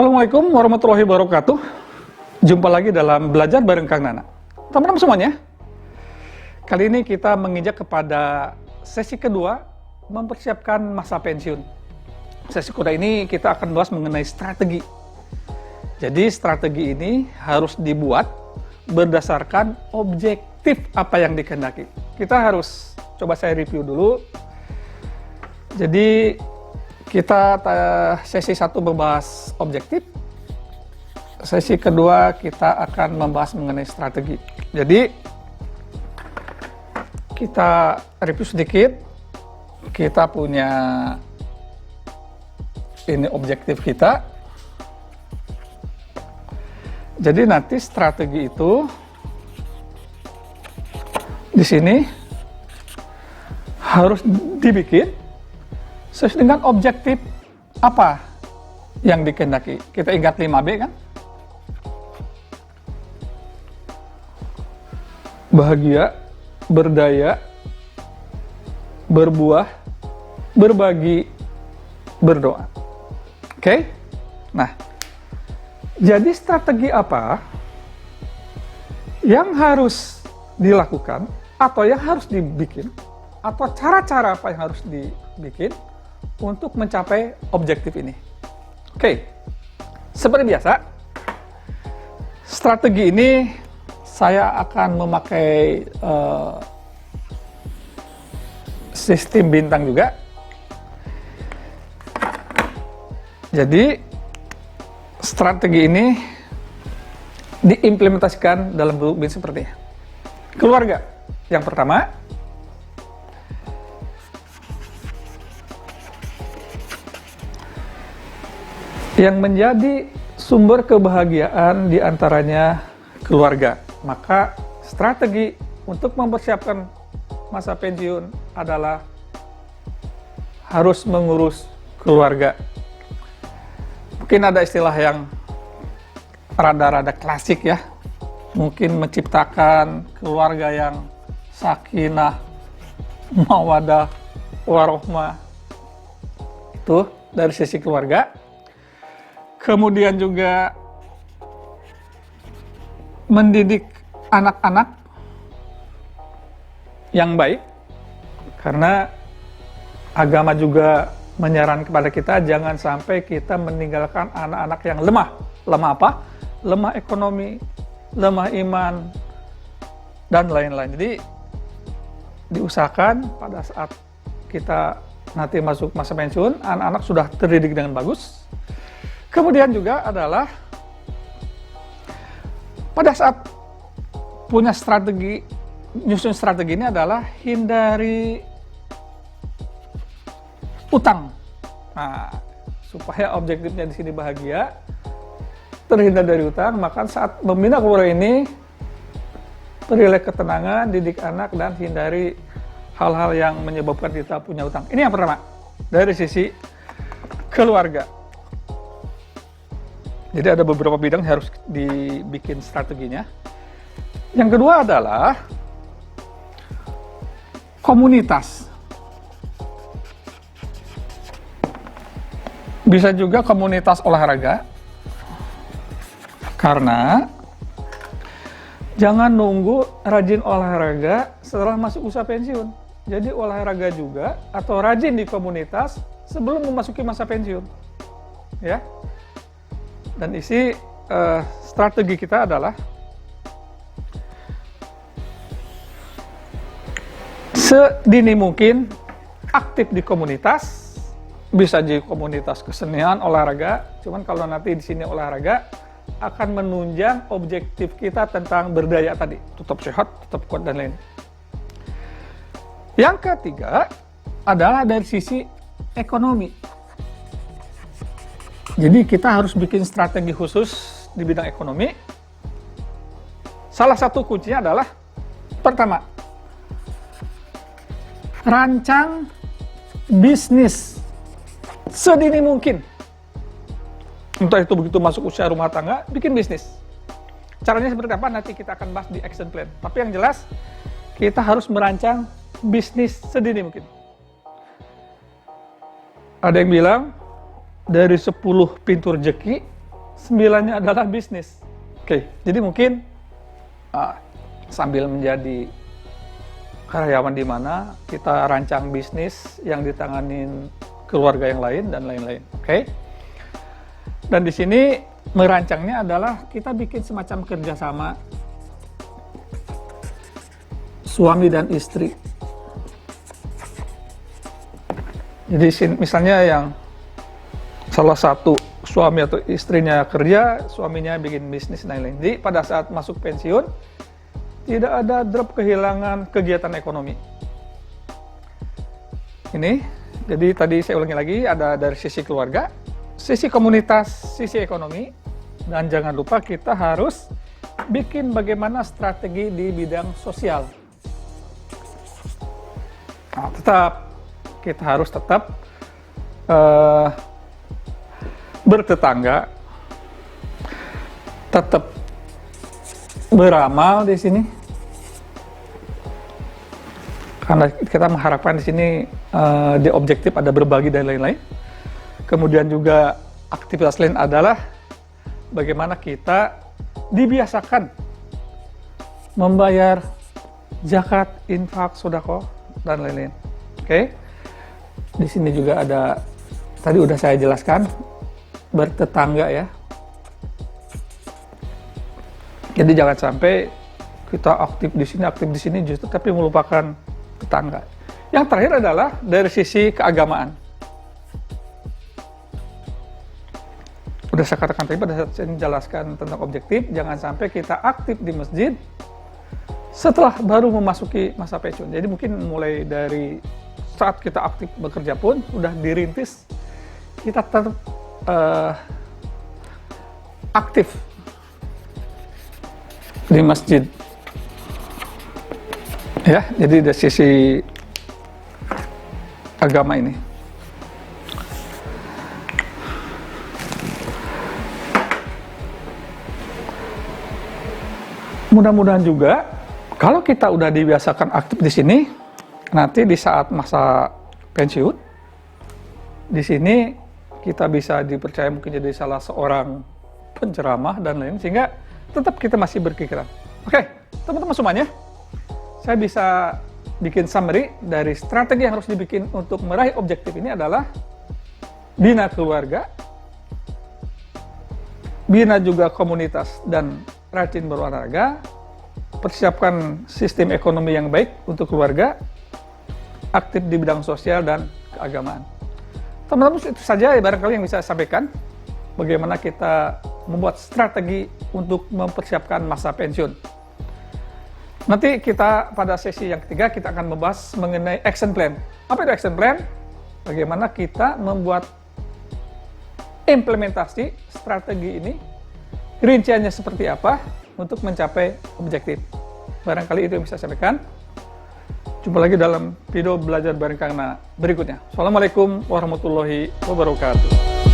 Assalamualaikum warahmatullahi wabarakatuh. Jumpa lagi dalam Belajar bareng Kang Nana. Teman-teman semuanya, kali ini kita menginjak kepada sesi kedua, mempersiapkan masa pensiun. Sesi kedua ini kita akan bahas mengenai strategi. Jadi strategi ini harus dibuat berdasarkan objektif apa yang dikehendaki. Kita harus, coba saya review dulu. Jadi kita sesi 1 membahas objektif, sesi kedua kita akan membahas mengenai strategi. Jadi kita review sedikit, kita punya ini objektif kita. Jadi nanti strategi itu di sini harus dibikin sesuai dengan objektif apa yang dikehendaki. Kita ingat 5B kan? Bahagia, berdaya, berbuah, berbagi, berdoa. Oke? Nah, jadi strategi apa yang harus dilakukan atau yang harus dibikin atau cara-cara apa yang harus dibikin untuk mencapai objektif ini. Oke, seperti biasa, strategi ini saya akan memakai sistem bintang juga. Jadi, strategi ini diimplementasikan dalam bentuk seperti ini. Keluarga, yang pertama, yang menjadi sumber kebahagiaan diantaranya keluarga. Maka strategi untuk mempersiapkan masa pensiun adalah harus mengurus keluarga. Mungkin ada istilah yang rada-rada klasik ya. Mungkin menciptakan keluarga yang sakinah, mawadah, warohmah. Itu dari sisi keluarga. Kemudian juga mendidik anak-anak yang baik, karena agama juga menyarankan kepada kita jangan sampai kita meninggalkan anak-anak yang lemah. Lemah apa? Lemah ekonomi, lemah iman, dan lain-lain. Jadi diusahakan pada saat kita nanti masuk masa pensiun, anak-anak sudah terdidik dengan bagus. Kemudian juga adalah pada saat punya strategi, nyusun strategi ini adalah hindari utang. Nah, supaya objektifnya di sini bahagia, terhindar dari utang, maka saat membina keluarga ini peroleh ketenangan, didik anak, dan hindari hal-hal yang menyebabkan kita punya utang. Ini yang pertama, dari sisi keluarga. Jadi ada beberapa bidang yang harus dibikin strateginya. Yang kedua adalah komunitas. Bisa juga komunitas olahraga. Karena jangan nunggu rajin olahraga setelah masuk usia pensiun. Jadi olahraga juga atau rajin di komunitas sebelum memasuki masa pensiun. Ya. Dan isi strategi kita adalah sedini mungkin aktif di komunitas, bisa di komunitas kesenian, olahraga. Cuman kalau nanti di sini olahraga akan menunjang objektif kita tentang berdaya tadi, tetap sehat, tetap kuat dan lain. Yang ketiga adalah dari sisi ekonomi. Jadi kita harus bikin strategi khusus di bidang ekonomi. Salah satu kuncinya adalah pertama, rancang bisnis sedini mungkin. Entah itu begitu masuk usia rumah tangga, bikin bisnis. Caranya seperti apa nanti kita akan bahas di action plan. Tapi yang jelas, kita harus merancang bisnis sedini mungkin. Ada yang bilang, dari 10 pintu rezeki, 9-nya adalah bisnis. Oke, jadi mungkin sambil menjadi karyawan di mana kita rancang bisnis yang ditanganin keluarga yang lain dan lain-lain. Oke. Dan di sini merancangnya adalah kita bikin semacam kerjasama suami dan istri. Jadi misalnya yang salah satu suami atau istrinya kerja, suaminya bikin bisnis dan lain-lain. Jadi pada saat masuk pensiun tidak ada drop kehilangan kegiatan ekonomi. Ini, jadi tadi saya ulangi lagi, ada dari sisi keluarga, sisi komunitas, sisi ekonomi, dan jangan lupa kita harus bikin bagaimana strategi di bidang sosial. Nah, kita harus tetap bertetangga, tetap beramal di sini, karena kita mengharapkan di sini di objektif ada berbagi dan lain-lain. Kemudian juga aktivitas lain adalah bagaimana kita dibiasakan membayar zakat, infak, sedekah dan lain-lain. Oke. Di sini juga ada, tadi udah saya jelaskan, bertetangga ya. Jadi jangan sampai kita aktif di sini justru tapi melupakan tetangga. Yang terakhir adalah dari sisi keagamaan. Udah saya katakan tadi pada saat saya menjelaskan tentang objektif, jangan sampai kita aktif di masjid setelah baru memasuki masa pensiun. Jadi mungkin mulai dari saat kita aktif bekerja pun udah dirintis, kita tetap aktif di masjid. Ya, jadi dari sisi agama ini. Mudah-mudahan juga kalau kita udah dibiasakan aktif di sini, nanti di saat masa pensiun, di sini kita bisa dipercaya mungkin jadi salah seorang penceramah dan lain, sehingga tetap kita masih berpikiran. Oke, teman-teman semuanya, saya bisa bikin summary dari strategi yang harus dibikin untuk meraih objektif ini adalah bina keluarga, bina juga komunitas dan rajin berolahraga, persiapkan sistem ekonomi yang baik untuk keluarga, aktif di bidang sosial dan keagamaan. Teman-teman, itu saja ya barangkali yang bisa saya sampaikan. Bagaimana kita membuat strategi untuk mempersiapkan masa pensiun. Nanti kita pada sesi yang ketiga kita akan membahas mengenai action plan. Apa itu action plan? Bagaimana kita membuat implementasi strategi ini, rinciannya seperti apa untuk mencapai objektif. Barangkali itu yang bisa saya sampaikan. Jumpa lagi dalam video belajar bareng Kang Na berikutnya. Assalamualaikum warahmatullahi wabarakatuh.